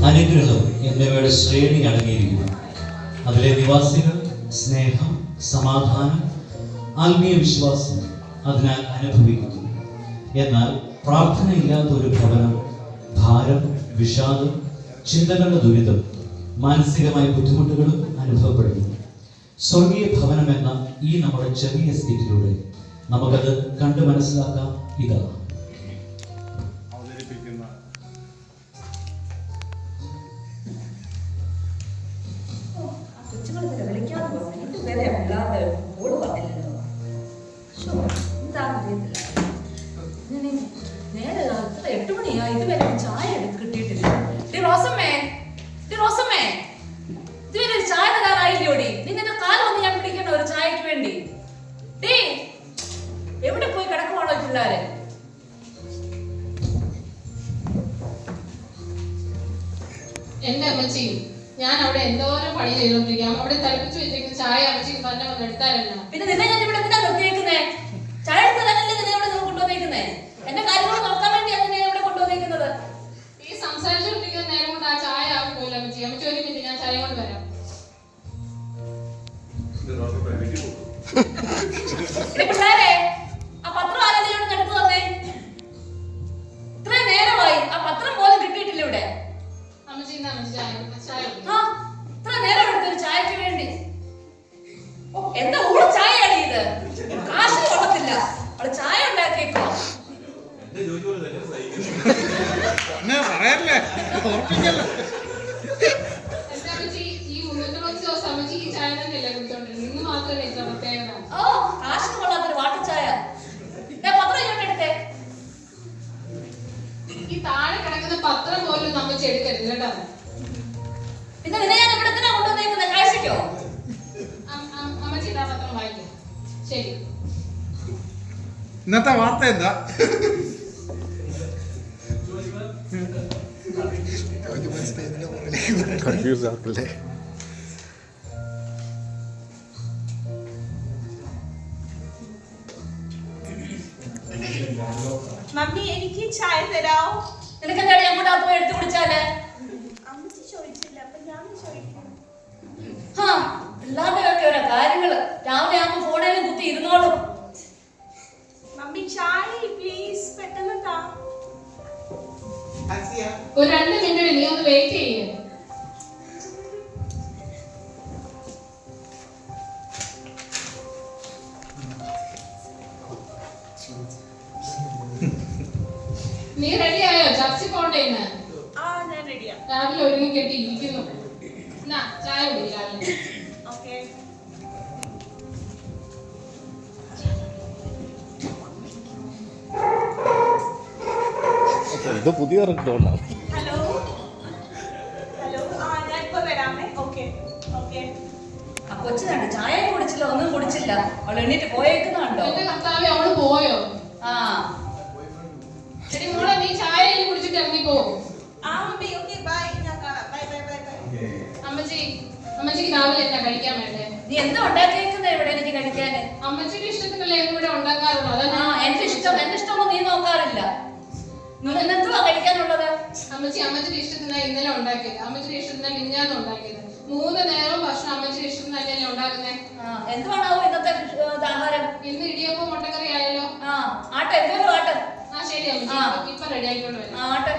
അനുഗ്രഹം എന്നിവയുടെ ശ്രേണി അടങ്ങിയിരിക്കുന്നു. അതിലെ നിവാസികൾ സ്നേഹം, സമാധാനം, ആത്മീയ വിശ്വാസം അതിനാൽ അനുഭവിക്കുന്നു. എന്നാൽ പ്രാർത്ഥനയില്ലാത്ത ഒരു ഭവനം ഭാരം, വിഷാദം, ചിന്തകളുടെ ദുരിതം, മാനസികമായ ബുദ്ധിമുട്ടുകളും അനുഭവപ്പെടുന്നു. സ്വർഗീയ ഭവനം എന്ന ഈ നമ്മുടെ ചെറിയ സ്കിറ്റിലൂടെ നമുക്കത് കണ്ടു മനസ്സിലാക്കാം. ഇതാ ചായ കിട്ടിയിട്ടില്ല. ചായ തരാറായില്ലോടി. നിന്റെ കാലം ഒന്ന് ഞാൻ പിടിക്കണ ഒരു ചായക്ക് വേണ്ടി. എവിടെ പോയി കിടക്കുവാണോ പിള്ളേരെ? എന്റെ അമ്മച്ചി, ഞാൻ അവിടെ എന്തോരം പണി ചെയ്തോണ്ടിരിക്കാം. അവിടെ തളിപ്പിച്ചു വെച്ചിരിക്കുന്ന ചായ അമ്മച്ചിക്ക് തന്നെ വന്ന് എടുത്താലല്ലോ. പിന്നെ നിന്നെ ഞാൻ ഇവിടെ എന്തിനാ നിർത്തിയേക്കുന്നേ? ചായ എടുത്തതല്ലേ നിന്നെ ഇവിടെ കൊണ്ടുവന്നേക്കുന്നേ? എന്റെ കാര്യങ്ങൾ നോക്കാൻ വേണ്ടിയാണ് നിന്നെ ഇവിടെ കൊണ്ടുവന്നേക്കുന്നത്. ഈ സംസാരിച്ചോണ്ടിരിക്കുന്ന നേരം കൊണ്ട് ആ ചായ ആവും പോലും അമ്മച്ചി. അമ്മച്ചി ഒരു മിനിറ്റ്, ഞാൻ ചായ കൊണ്ട് വരാം. പിള്ളേരെ, ആ പത്രം ആരാധനയോട് എടുത്തു തന്നേ. ഇത്രയും നേരമായി ആ പത്രം പോലും കിട്ടിയിട്ടില്ല ഇവിടെ. അമ്മച്ചി ചായ ഇത്ര നേരം എടുത്തൊരു ചായക്ക് വേണ്ടി. എന്താ ഊള ചായയാണ് ഇത്? കാശ് കൊള്ളത്തില്ല. അവള് ചായ ഉണ്ടാക്കിയേക്കോ? കാശ് കൊള്ളാത്തൊരു വാട്ടച്ചായ. പത്രം ഇങ്ങോട്ട് എടുത്തേ. ഈ താഴെ കിടക്കുന്ന പത്രം പോലും അമ്മച്ചി എടുക്കരുത് കേട്ടോ. പിന്നെ നിന്നെ ഞാൻ ഇവിടെ എന്തിനാ കൊണ്ടുവന്നേക്കുന്നത്? കാഴ്ചക്കോ? അമ്മച്ചി ഇതാ പത്രം വായിക്കും. ശരി, ഇന്നത്തെ വാർത്ത എന്താ? കൺഫ്യൂസ് ആക്കല്ലേ. മമ്മി, എനിക്ക് ചായ തരാവോ? നിനക്ക് എന്തായാലും അങ്ങോട്ട് പോയി എടുത്തു കുടിച്ചാലേ? അമ്മച്ചി ചോദിച്ചില്ല, അപ്പൊ ഞാൻ ചോദിക്കണം. പിള്ളേരുടെ ഓരോ കാര്യങ്ങള്. രാവിലെ ആകുമ്പോ ഫോണിലും കുത്തി ഇരുന്നോളും. മമ്മി ചായ പ്ലീസ്, പെട്ടെന്ന് താ. ഒരു 2 മിനിറ്റ് നീ ഒന്ന് വെയിറ്റ് ചെയ്യേ. നീ റെഡി ആയോ? ചർച്ചിൽ പോണ്ടേന്ന്? ഞാൻ റെഡിയാ. രാവിലെ ഒരുങ്ങി കെട്ടി ഇരിക്കുന്നു. ചായ കുടി രാവിലെ. ഓക്കേ. ഇത് പുതിയ റിംഗ്ടോണാണ്. ഹലോ ഹലോ, ഞാൻ ഇപ്പൊ വരാമേ. Okay okay. ആ കൊച്ചു കണ്ട് ചായ കുടിച്ചില്ല, ഒന്നും കുടിച്ചില്ല. അവൾ എണ്ണീറ്റ് പോയേക്കുന്നുണ്ടോ? എന്റെ കർത്താവേ, അവള് പോയോ? ശരി മോളെ, നീ ചായ കുടിച്ചിട്ട് ഇറങ്ങി പോകും. Mummy okay, bye. ഞാൻ കാണാം. Bye bye bye bye. അമ്മച്ചിക്ക് രാവിലെ എന്താ കഴിക്കാൻ വേണ്ടേ? നീ എന്താ ഉണ്ടാക്കിയേക്കുന്നത് ഇവിടെ എനിക്ക് കഴിക്കാന്? അമ്മച്ചിയുടെ ഇഷ്ടത്തിനല്ലേ ഇവിടെ ഉണ്ടാക്കാറുള്ളൂ. എന്റെ ഇഷ്ടമൊന്നും നീ നോക്കാറില്ല. എന്തുവാ കഴിക്കാനുള്ളത്? അമ്മച്ചിയുടെ ഇഷ്ടത്തിനാ ഇന്നലെ ഉണ്ടാക്കിയത്. അമ്മച്ചിയുടെ ഇഷ്ടത്തിനാ മിഞ്ഞാന്ന് ഉണ്ടാക്കിയത്. 3 നേരവും ഭക്ഷണം അമ്മച്ചിയുടെ ഇഷ്ടത്തിന് തന്നെയല്ലേ ഉണ്ടാക്കുന്നേ. എന്തുവാണാവോ ഇന്നത്തെ ആഹാരം? ഇന്ന് ഇടിയപ്പം മുട്ടക്കറി ആയല്ലോ. ആട്ടെ, എന്തോലും ആട്ടെ. ശരി അമ്മച്ചി, ഇപ്പൊ റെഡി ആയിക്കൊണ്ട് വരാം. ആട്ടെ.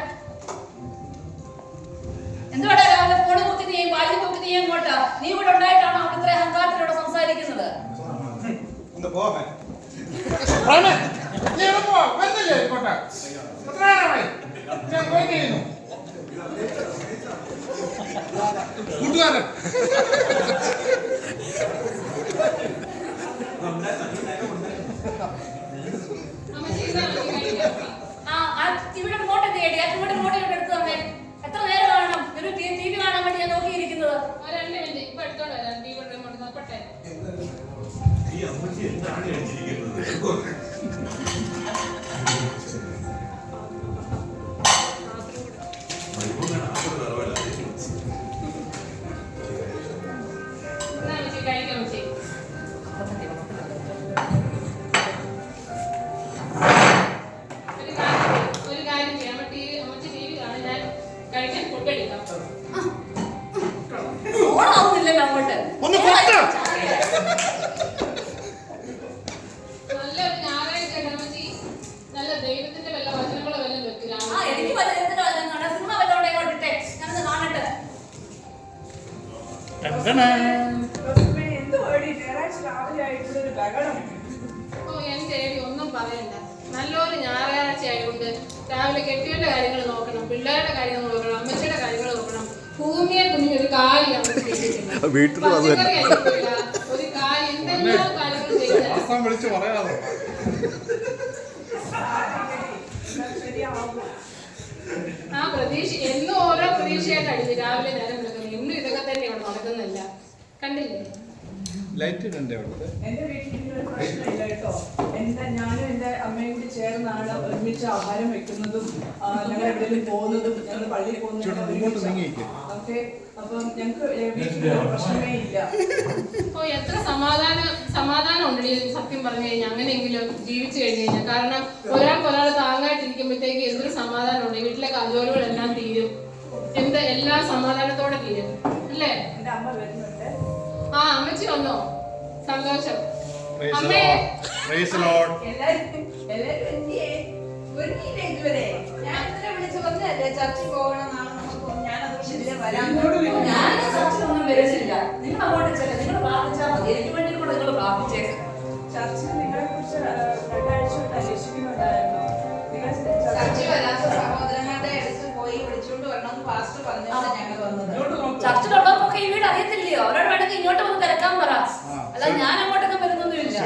എന്തുവാടാ രാവിലെ ഫോണ് കുത്തി നീ വായി നോക്കി നീ എങ്ങോട്ടാ? നീ ഇവിടെ ഉണ്ടായിട്ടാണോ അവിടെ ഇത്ര അഹങ്കാരത്തിലൂടെ സംസാരിക്കുന്നത്? ഇവിടെ റിമോട്ട് തേടി റിമോട്ട് എടുത്തു തന്നെ. എത്ര നേരം കാണണം? ഒരു TV കാണാൻ വേണ്ടി ഞാൻ നോക്കിയിരിക്കുന്നത്. 2 മിനിറ്റ്, ഇപ്പൊ എടുത്തോണ്ട് വരാം. TV റിമോട്ട് നോക്കട്ടെ. ഓ എന്റെ ഏടി ഒന്നും പറയണ്ട. നല്ലൊരു ഞായറാഴ്ച ആയതുകൊണ്ട് രാവിലെ കെട്ടിയുടെ കാര്യങ്ങൾ നോക്കണം, പിള്ളേരുടെ കാര്യങ്ങൾ നോക്കണം, അമ്മച്ചിയുടെ കാര്യങ്ങൾ നോക്കണം. ഭൂമിയെ കുഞ്ഞൊരു കാലി വീട്ടിൽ വന്ന് ഒരു കാലി എന്തെല്ലാം കാര്യങ്ങൾ ചെയ്ത് വിളിച്ച് പറയാതെ ആ പ്രതീക്ഷ എന്നും ഓരോ പ്രതീക്ഷയായിട്ട് അടിച്ച് രാവിലെ നേരം വിളിക്കുന്നത്. എന്നും ഇതൊക്കെ തന്നെ ഇവിടെ നടക്കുന്നില്ല. കണ്ടില്ലേ? ലൈറ്റ് ഇടണ്ടേ അവിടെ? എന്റെ വീട്ടിൽ ഒരു പ്രശ്നമില്ല കേട്ടോ. ഞാനും എന്റെ അമ്മയും കൂടി ചേർന്നാണ് ഒരുമിച്ച് ആഹാരം വെക്കുന്നതും ഞങ്ങൾ എവിടെയെങ്കിലും പോകുന്നതും ഞങ്ങൾ പള്ളിയിൽ പോകുന്നതും. ഓക്കെ, അപ്പം ഞങ്ങൾക്ക് വീട്ടിൽ ഒരു പ്രശ്നമേ ഇല്ല. ഓ എത്ര സമാധാനം ഉണ്ട് സത്യം പറഞ്ഞു കഴിഞ്ഞാൽ. അങ്ങനെയെങ്കിലും ജീവിച്ചു കഴിഞ്ഞു കഴിഞ്ഞാൽ. കാരണം ഒരാൾ താങ്ങായിട്ടിരിക്കുമ്പോഴത്തേക്ക് എന്തൊരു സമാധാനം ഉണ്ട്. വീട്ടിലെ ജോലികളെല്ലാം തീരും, എല്ലാം സമാധാനത്തോടെ തീരും അല്ലേ? എന്റെ അമ്മ വരുന്നുണ്ട്. ആ അമ്മച്ചി വന്നോ? സന്തോഷം. അമ്മേ ചർച്ചിൽ പോകണം നാളെ നമുക്ക്. ഞാനത് ശരിയാ വരാൻ. ഞാൻ ചർച്ചിലൊന്നും വരുന്നില്ല. നിങ്ങൾ അങ്ങോട്ട് ചെല്ലാം, നിങ്ങൾ പ്രാർത്ഥിച്ചാൽ മതി. എനിക്ക് വേണ്ടി കൂടെ നിങ്ങൾ പ്രാർത്ഥിച്ചേക്കാം. ചർച്ചിൽ നിങ്ങളെ കുറിച്ച് 2 ആഴ്ചയായിട്ട് അന്വേഷിക്കുന്നുണ്ടായിരുന്നു. നിങ്ങൾ ചർച്ചിൽ വരാത്ത സഹോദരങ്ങളുടെ അടുത്ത് പോയി വിളിച്ചുകൊണ്ട് വരണമെന്ന് പാസ്റ്റർ പറഞ്ഞാണ് ഞങ്ങൾ വന്നത്. ചർച്ചിലുള്ളവർക്കൊക്കെ ഈ വീട് അറിയത്തില്ലയോ? അവരോട് വേണമെങ്കിൽ ഇങ്ങോട്ട് വന്ന് തിരക്കാൻ പറ. അല്ല ഞാൻ അങ്ങോട്ടൊക്കെ വരുന്നൊന്നുമില്ല.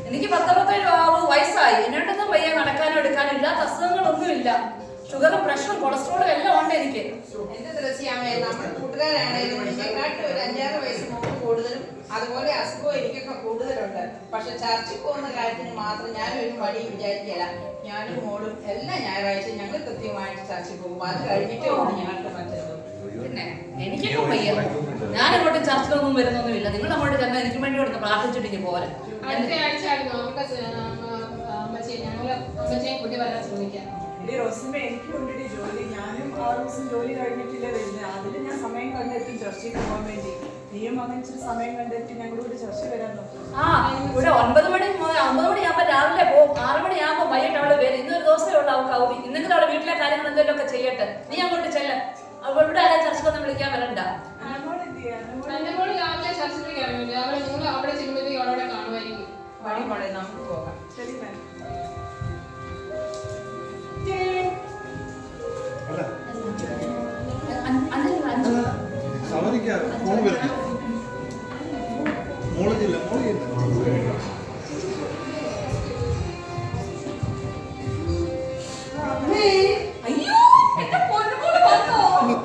എനിക്ക് 10-17 വയസ്സായി. എന്നോടൊന്നും വയ്യ, നടക്കാനോ എടുക്കാനോ. ഇല്ലാത്ത അസുഖങ്ങളൊന്നുമില്ല. ഷുഗറും പ്രഷറും കൊളസ്ട്രോളും എല്ലാം ഉണ്ട് എനിക്ക്. എന്റെ തീർച്ചയാമേ നമ്മുടെ കൂട്ടുകാരാണേലും എന്നെക്കാട്ടും ഒരു 5-6 വയസ്സ് മുമ്പ് കൂടുതലും അതുപോലെ അസുഖവും എനിക്കൊക്കെ കൂടുതലുണ്ട്. പക്ഷെ ചർച്ചിൽ പോകുന്ന കാര്യത്തിന് മാത്രം ഞാനൊരു മടിയും വിചാരിക്കുകയില്ല. ഞാനും മോളും എല്ലാ ഞായറാഴ്ചയും ഞങ്ങൾ കൃത്യമായിട്ട് ചർച്ചിൽ പോകും. അത് കഴിഞ്ഞിട്ടേ ഉള്ളൂ ഞങ്ങൾക്ക് മറ്റൊരു. പിന്നെ എനിക്കൊക്കെ വയ്യ. ഞാൻ അങ്ങോട്ട് ചർച്ചിലൊന്നും വരുന്നൊന്നുമില്ല. നിങ്ങൾ അങ്ങോട്ട് ചെന്നാൽ എനിക്ക് വേണ്ടി കൊടുത്ത് പ്രാർത്ഥിച്ചിട്ട് പോരാ. അടുത്ത ആഴ്ച അമ്മച്ചിയെ കൂട്ടി വരാൻ ശ്രമിക്കാം. റോസിമ എനിക്ക് കൊണ്ടിട്ട് ജോലി. ഞാനും 6 ദിവസം ജോലി കഴിഞ്ഞിട്ടില്ല വരുന്നത്. അതിന് ഞാൻ സമയം കണ്ടെത്തും ചർച്ചയിൽ പോകാൻ വേണ്ടി. നീയും അങ്ങനെ സമയം കണ്ടെത്തി ഞങ്ങളോട് ചർച്ച വരാൻ നോക്കും. ഇവിടെ 9 മണി മുതൽ 9 മണിയാകുമ്പോൾ രാവിലെ പോകും. 6 മണിയാകുമ്പോൾ വൈകിട്ട് അവള് വരും. ഇന്നൊരു ദിവസമേ ഉള്ളൂ അവൾക്ക് അവധി. ഇന്നെങ്കിലും അവളെ വീട്ടിലെ കാര്യങ്ങൾ എന്തെങ്കിലും ഒക്കെ ചെയ്യട്ടെ. നീ അങ്ങോട്ട് ചെല്ല. ഇവിടെ ആരെ ചർച്ചക്കൊന്നും വിളിക്കാൻ വരണ്ട. എന്റെ മോള് രാവിലെ ചർച്ചിലേക്ക് ഇറങ്ങില്ല. അവളെ നിങ്ങൾ അവിടെ ചെല്ലുമ്പോഴത്തേക്ക് അവളവിടെ കാണുമായിരിക്കും. വഴി മോളെ നമുക്ക് പോകാം. ശരി മാം. അയ്യോ എന്റെ പൊന്നുമോള് വന്നോ?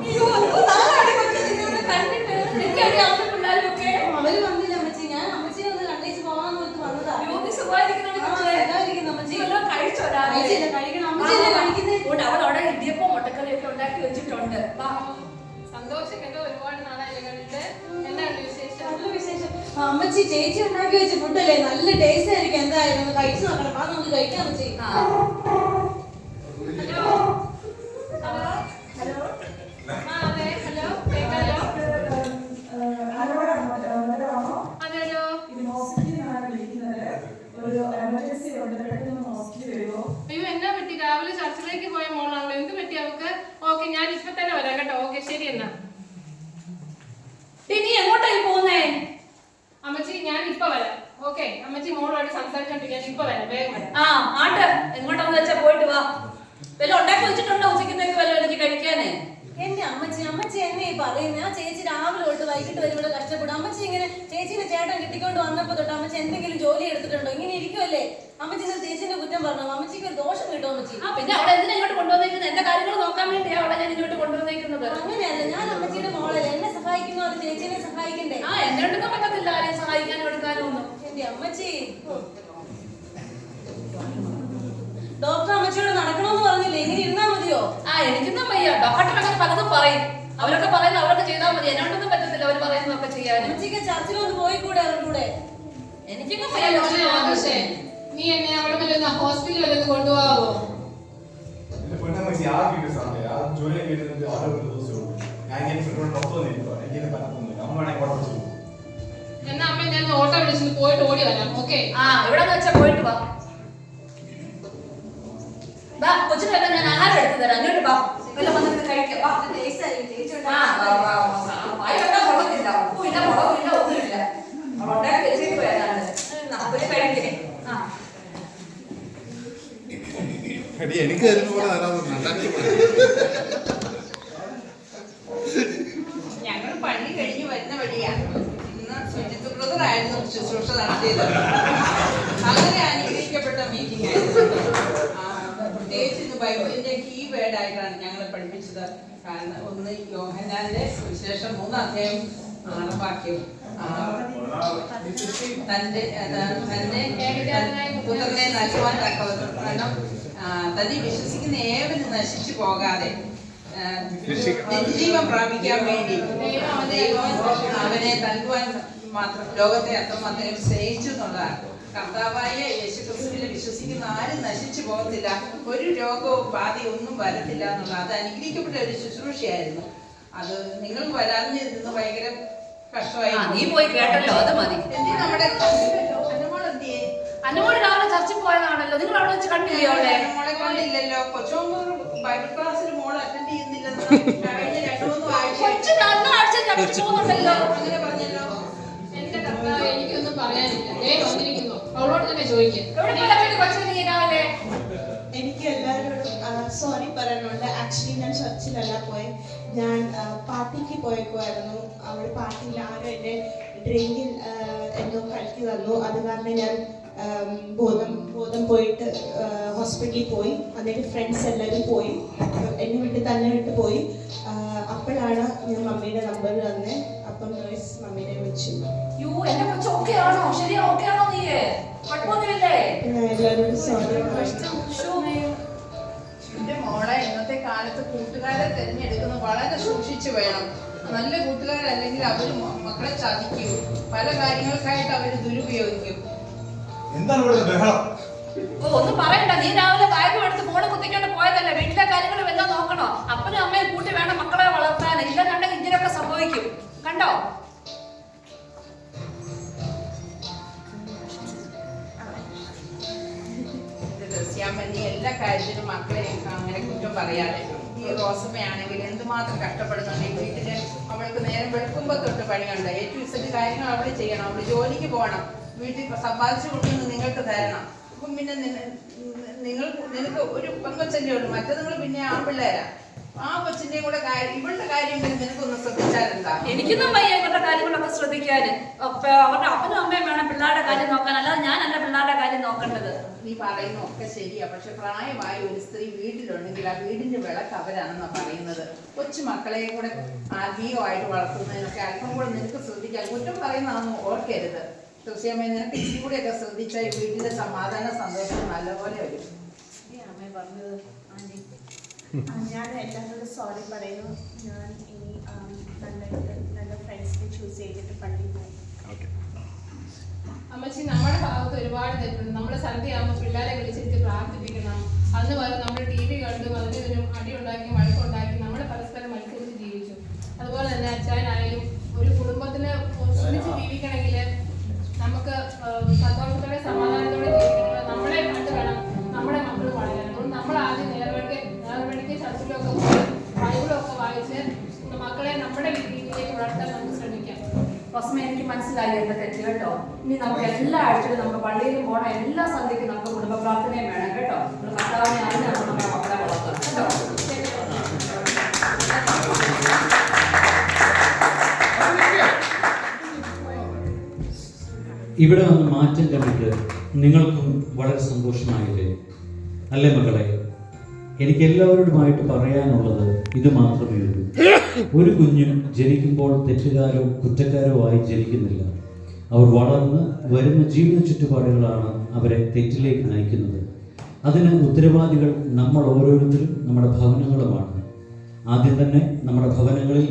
അയ്യോ നാളെ നിന്നെ കണ്ടിട്ട്. എനിക്കറിയാവുന്ന പിള്ളേരൊക്കെ അവര് വന്നില്ല അമ്മച്ചി. ഞാൻ അമ്മച്ചിനെ ഒന്ന് കണ്ടേച്ച് പോകാന്ന് ഓർത്ത് വന്നതാ. കഴിച്ചോ? കഴിക്കണം. അമ്മച്ചിയല്ലേ കഴിക്കുന്നത്? അവളവിടെ ഇടിയപ്പം മുട്ടക്കറിയൊക്കെ ഉണ്ടാക്കി വെച്ചിട്ടുണ്ട്. സന്തോഷം കേട്ടോ. ഒരുപാട് നാളായില്ലേ കണ്ടിട്ട്. എന്താണ് വിശേഷം? നല്ല വിശേഷം. അമ്മച്ചി ചേച്ചി ഉണ്ടാക്കി വെച്ച ഫുഡല്ലേ, നല്ല ടേസ്റ്റ് ആയിരിക്കും. എന്തായാലും ഒന്ന് കഴിച്ചു നോക്കണം. ആ നമുക്ക് കഴിക്കാം അമ്മച്ചി. Hello hello hello. അതെ ഹലോ കേൾക്കാലോ. അതെല്ലോ. അയ്യോ എന്നാ പറ്റി? രാവിലെ ചർച്ചിലേക്ക് പോയ മോളാണല്ലോ. എന്ത് പറ്റി അവൾക്ക്? ഓക്കെ ഞാൻ ഇപ്പൊ തന്നെ വരാം കേട്ടോ. ഓക്കെ ശരി എന്നാ. നീ എങ്ങോട്ടായി പോകുന്നേ? അമ്മച്ചി ഞാൻ ഇപ്പൊ വരാം. ഓക്കെ അമ്മച്ചി മോളോട് സംസാരിച്ചോണ്ടിരിക്കും. ഞാൻ ഇപ്പൊ വരാം, വേഗം വരാം. ആട്ട് എങ്ങോട്ടാന്ന് വെച്ചാ പോയിട്ട് വാ. വല്ല ഉണ്ടാക്കി വെച്ചിട്ടുണ്ടോ ഉച്ചക്കത്തേക്ക് വല്ല എനിക്ക് കഴിക്കാനേ? എന്റെ അമ്മച്ചി എന്നെ പറയുന്നത്. ആ ചേച്ചി രാവിലെ തൊട്ട് വൈകിട്ട് വരെ ഇവിടെ കഷ്ടപ്പെടും. അമ്മച്ചി ഇങ്ങനെ ചേച്ചിനെ ചേട്ടൻ കിട്ടിക്കൊണ്ട് വന്നപ്പോ തൊട്ട് അമ്മച്ചി എന്തെങ്കിലും ജോലി എടുത്തിട്ടുണ്ടോ? ഇങ്ങനെ ഇരിക്കുമല്ലേ അമ്മച്ചി? ചേച്ചിന്റെ കുറ്റം പറഞ്ഞു. അമ്മച്ചിക്ക് ഒരു ദോഷം കിട്ടും അമ്മച്ചി. പിന്നെ അവിടെ എന്തിനാ ഇങ്ങോട്ട് കൊണ്ടുവന്നേക്കുന്നത്? എന്റെ കാര്യങ്ങൾ നോക്കാൻ വേണ്ടിയാ അവിടെ ഞാൻ ഇങ്ങോട്ട് കൊണ്ടുവന്നേക്കുന്നത്. അങ്ങനെയല്ല, ഞാൻ അമ്മച്ചിയുടെ മോളല്ലേ. എന്നെ സഹായിക്കുന്നു, അത് ചേച്ചിനെ സഹായിക്കണ്ടേ? എന്നെ എടുക്കാൻ പറ്റത്തില്ല ആരെയും സഹായിക്കാനും എടുക്കാനും ഒന്നും. എന്റെ അമ്മച്ചി ഡോക്ടർ അമ്മച്ചിയോട് നടക്കണമെന്ന് പറഞ്ഞില്ലേ? ഇങ്ങനെ ഇരുന്നാ മതിയോ? എനിക്കൊന്നും വയ്യ. ഡോക്ടർ അങ്ങനെ പലതും പറയും. അവരൊക്കെ പറയുന്നത് അവരൊക്കെ ചെയ്താൽ മതി. എന്നോടൊന്നും പറ്റത്തില്ല അവർ പറയുന്നതൊക്കെ ചെയ്യാൻ. അമ്മച്ചിക്ക് ചർച്ചിലൊന്ന് പോയിക്കൂടെ അവരുടെ കൂടെ? എനിക്കൊന്നും വയ്യ. നീ എന്നെ അവിടെ വല്ല ഹോസ്പിറ്റലിൽ വല്ലത് കൊണ്ടുപോകാവോ? എന്നാ അമ്മ ഞാൻ ഓട്ടോ വിളിച്ചിട്ട് പോയിട്ട് ഓടി വരാം. ഓക്കെ എവിടെന്ന് വെച്ചാ പോയിട്ട് വാ. കൊച്ചിനല്ല ഞാൻ ആഹാരം എടുത്തു തരാം. അങ്ങോട്ട് വാ, വല്ല വന്നിട്ട് കഴിക്കാം. വാ. വായിലൊക്കെ കൊള്ളത്തില്ല, ഉപ്പുമില്ല മുളകുമില്ല ഒന്നുമില്ല. അവളുണ്ടാക്കി വെച്ചിട്ട് വരാനാണ് അവര് കഴിക്കണേ. എനിക്ക് അതിന് പോലെ ഞങ്ങൾ പണി കഴിഞ്ഞ് വരുന്ന വഴിയാണ്. ഇന്ന് സുജിത്ത് ബ്രദറായിരുന്നു ശുശ്രൂഷ നടത്തിയത്. അങ്ങനെ അനുഗ്രഹിക്കപ്പെട്ട മീറ്റിംഗ് ആയിരുന്നു. പ്രത്യേകിച്ച് ഇന്ന് ബൈബിളിന്റെ കീ വേർഡായിട്ടാണ് ഞങ്ങളെ പഠിപ്പിച്ചത്. കാരണം ഒന്ന് യോഹന്നാന്റെ സുവിശേഷം 3-ാം അധ്യായം 6-ാം വാക്യം, തന്റെ പുത്രനെ നൽകുവാൻ തക്കവണ്ണം തന്നെ വിശ്വസിക്കുന്ന ഏവനും നശിച്ചു പോകാതെ നിത്യജീവൻ പ്രാപിക്കാൻ വേണ്ടി ദൈവം അവനെ നൽകുവാൻ മാത്രം ലോകത്തെ അത്രമാത്രം സ്നേഹിച്ചു എന്നുള്ളതാണ്. കർത്താവായ യേശുക്രിസ്തുവിൽ വിശ്വസിക്കുന്ന ആരും നശിച്ചു പോകത്തില്ല, ഒരു രോഗവും ബാധയും ഒന്നും വരത്തില്ല എന്നുള്ള അത് അനുഗ്രഹിക്കപ്പെട്ട ഒരു ശുശ്രൂഷയായിരുന്നു. അത് നിങ്ങൾ വരാഞ്ഞിരുന്നു ഭയങ്കര കഷ്ടമായി. നീ പോയി കേട്ടല്ലോ, അത് മതി. നമ്മുടെ അന്നമോള് രാവിലെ ചർച്ചിൽ പോയതാണല്ലോ, നിങ്ങൾ അവിടെ വെച്ച് കണ്ടില്ലയോ? മോളെ കണ്ടില്ലല്ലോ. കൊച്ചോമ്പൂർ ബൈബിൾ ക്ലാസ്സിൽ മോൾ അറ്റൻഡ് ചെയ്യുന്നില്ലെന്ന് കഴിഞ്ഞ 2-3 ആഴ്ച പോകുന്നുണ്ടല്ലോ. അങ്ങനെ പറഞ്ഞല്ലോ. എന്റെ കർത്താവ്, എനിക്കൊന്നും പറയാനില്ല. വന്നിരിക്കുന്നു, അവളോട് തന്നെ ചോദിക്കാം. രാവിലെ എനിക്ക് എല്ലാവരോടും സോറി പറയാനുണ്ട്. ആക്ച്വലി ഞാൻ ചർച്ചിലല്ല പോയത്, ഞാൻ പാർട്ടിക്ക് പോയേക്കുമായിരുന്നു. അവിടെ പാർട്ടിയിൽ ആരും എൻ്റെ ഡ്രിങ്കിൽ എന്തോ കലക്കി തന്നു. അത് കാരണം ഞാൻ ബോധം പോയിട്ട് ഹോസ്പിറ്റലിൽ പോയി. എന്നിട്ട് ഫ്രണ്ട്സ് എല്ലാവരും പോയി, എന്നെ വിട്ട് പോയി. അപ്പോഴാണ് ഞാൻ മമ്മിയുടെ നമ്പർ തന്നെ. അപ്പം മമ്മീനെ വിളിച്ചു. എന്റെ കൊച്ചു ഓക്കെ ആണോ? ശരിയാ, ഓക്കെ ആണോ? നീ കുഴപ്പമൊന്നുമില്ലേ? ഞാൻ എല്ലാവരോടും സോറി. എന്റെ മോളെ ഇന്നത്തെ കാലത്ത് കൂട്ടുകാരെ തിരഞ്ഞെടുക്കുന്നത് വളരെ സൂക്ഷിച്ചു വേണം. നല്ല കൂട്ടുകാരല്ലെങ്കിൽ അവര് മക്കളെ ചതിക്കും, പല കാര്യങ്ങൾക്കായിട്ട് അവര് ദുരുപയോഗിക്കും. ഒന്നും പറയണ്ട. നീ രാവിലെ ബാഗും എടുത്ത് ഫോണ് കുത്തിക്കൊണ്ട് പോയതല്ലേ? വീട്ടിലെ കാര്യങ്ങളും എല്ലാം നോക്കണോ? അപ്പനും അമ്മയും കൂട്ടി വേണം മക്കളെ വളർത്താൻ. ഇല്ലെന്നുണ്ടെങ്കിൽ ഇങ്ങനെയൊക്കെ സംഭവിക്കും. കണ്ടോ? നീ എല്ലാ കാര്യത്തിലും മക്കളെ അങ്ങനെ കുറ്റം പറയാതെ. ഈ റോസമ്മയാണെങ്കിൽ എന്തുമാത്രം കഷ്ടപ്പെടുന്നുണ്ട് ഈ വീട്ടില്. അവൾക്ക് നേരം വെളുക്കുമ്പോ തൊട്ട് പണിയുണ്ട്. A-to-Z കാര്യങ്ങൾ അവള് ചെയ്യണം. അവള് ജോലിക്ക് പോകണം, വീട്ടിൽ സമ്പാദിച്ചു കൊടുക്കുന്നത് നിങ്ങൾക്ക് തരണം. അപ്പം പിന്നെ നിനക്ക് ഒരു പെങ്കൊച്ചല്ലേ ഉള്ളൂ, മറ്റേതുങ്ങൾ പിന്നെ ആൺപിള്ളേരാ. ആ കൊച്ചിന്റെയും കൂടെ കാര്യം, ഇവളുടെ കാര്യം നിനക്കൊന്ന് ശ്രദ്ധിച്ചാലെന്താ? എനിക്കൊന്നും വയ്യ ഇവരുടെ കാര്യങ്ങളൊക്കെ ശ്രദ്ധിക്കാന്. അവരുടെ അപ്പനും അമ്മയും വേണം പിള്ളേരുടെ കാര്യം നോക്കാൻ, അല്ലാതെ ഞാനല്ല പിള്ളേരുടെ കാര്യം നോക്കേണ്ടത്. നീ പറയുന്ന ഒക്കെ ശരിയാ, പക്ഷെ പ്രായമായ ഒരു സ്ത്രീ വീട്ടിലുണ്ടെങ്കിൽ ആ വീടിന്റെ വിളക്ക് അവരാണെന്നാ പറയുന്നത്. കൊച്ചു മക്കളെ കൂടെ ആത്മീയമായിട്ട് വളർത്തുന്നതിനൊക്കെ അല്പം കൂടെ നിനക്ക് ശ്രദ്ധിക്കാം. കുറ്റം പറയുന്നതാണെന്ന് ഓർക്കരുത്. തീർച്ചയായും നിനക്ക് ഇച്ചിരി കൂടെയൊക്കെ ശ്രദ്ധിച്ചാൽ ഈ വീട്ടിലെ സമാധാന സന്തോഷം നല്ലപോലെ വരും. അമ്മ പറഞ്ഞത് ഞാൻ എല്ലാവരോടും സോറി പറയുന്നു. ഞാൻ ഇനി നല്ല ഫ്രണ്ട്സിനെ ചൂസ് ചെയ്തിട്ട് പള്ളിയിൽ പോയി. അമ്മച്ചി, നമ്മുടെ ഭാഗത്ത് ഒരുപാട് തെറ്റുണ്ട്. നമ്മുടെ സന്ധ്യയാകുമ്പോൾ പിള്ളേരെ വിളിച്ചിട്ട് പ്രാർത്ഥിപ്പിക്കണം. അന്ന് പറയും നമ്മൾ TV കണ്ടു അതിനും അടിയുണ്ടാക്കി വഴക്കുണ്ടാക്കി നമ്മൾ പരസ്പരം മത്സരിച്ച് ജീവിച്ചു. അതുപോലെ തന്നെ അച്ചായനായാലും ഒരു കുടുംബത്തിന് ഒന്നിച്ച് ജീവിക്കണമെങ്കിൽ നമുക്ക് സന്തോഷത്തോടെ സമാധാനത്തോടെ ജീവിക്കണമെങ്കിൽ നമ്മളെ കണ്ട് വേണം നമ്മുടെ മക്കൾ വളരാൻ. അതുകൊണ്ട് നമ്മൾ ആദ്യം നേർവഴിക്ക് ചർച്ചിലൊക്കെ പോയി ബൈബിളൊക്കെ വായിച്ച് മക്കളെ നമ്മുടെ രീതിയിലേക്ക് വളർത്താൻ നമുക്ക് ശ്രമിക്കാം. റോസമ്മ, എനിക്ക് മനസ്സിലായി എന്റെ തെറ്റ് കേട്ടോ. ഇനി നമുക്ക് എല്ലാ ആഴ്ചയിലും നമുക്ക് പള്ളിയിലും പോകണം. എല്ലാ സന്ധ്യയ്ക്കും നമുക്ക് കുടുംബ പ്രാർത്ഥനയും വേണം കേട്ടോ. നമ്മൾ കർത്താവിനെ അറിഞ്ഞാണ് നമ്മുടെ മക്കളെ വളർത്തുന്നത് കേട്ടോ. ഇവിടെ വന്ന് മാറ്റം കണ്ടിട്ട് നിങ്ങൾക്കും വളരെ സന്തോഷമായില്ലേ? അല്ലേ മക്കളെ? എനിക്ക് എല്ലാവരോടുമായിട്ട് പറയാനുള്ളത് ഇത് മാത്രമേ ഉള്ളൂ. ഒരു കുഞ്ഞും ജനിക്കുമ്പോൾ തെറ്റുകാരോ കുറ്റക്കാരോ ആയി ജനിക്കുന്നില്ല. അവർ വളർന്ന് വരുന്ന ജീവിത ചുറ്റുപാടുകളാണ് അവരെ തെറ്റിലേക്ക് നയിക്കുന്നത്. അതിന് ഉത്തരവാദികൾ നമ്മൾ ഓരോരുത്തരും നമ്മുടെ ഭവനങ്ങളുമാണ്. ആദ്യം തന്നെ നമ്മുടെ ഭവനങ്ങളിൽ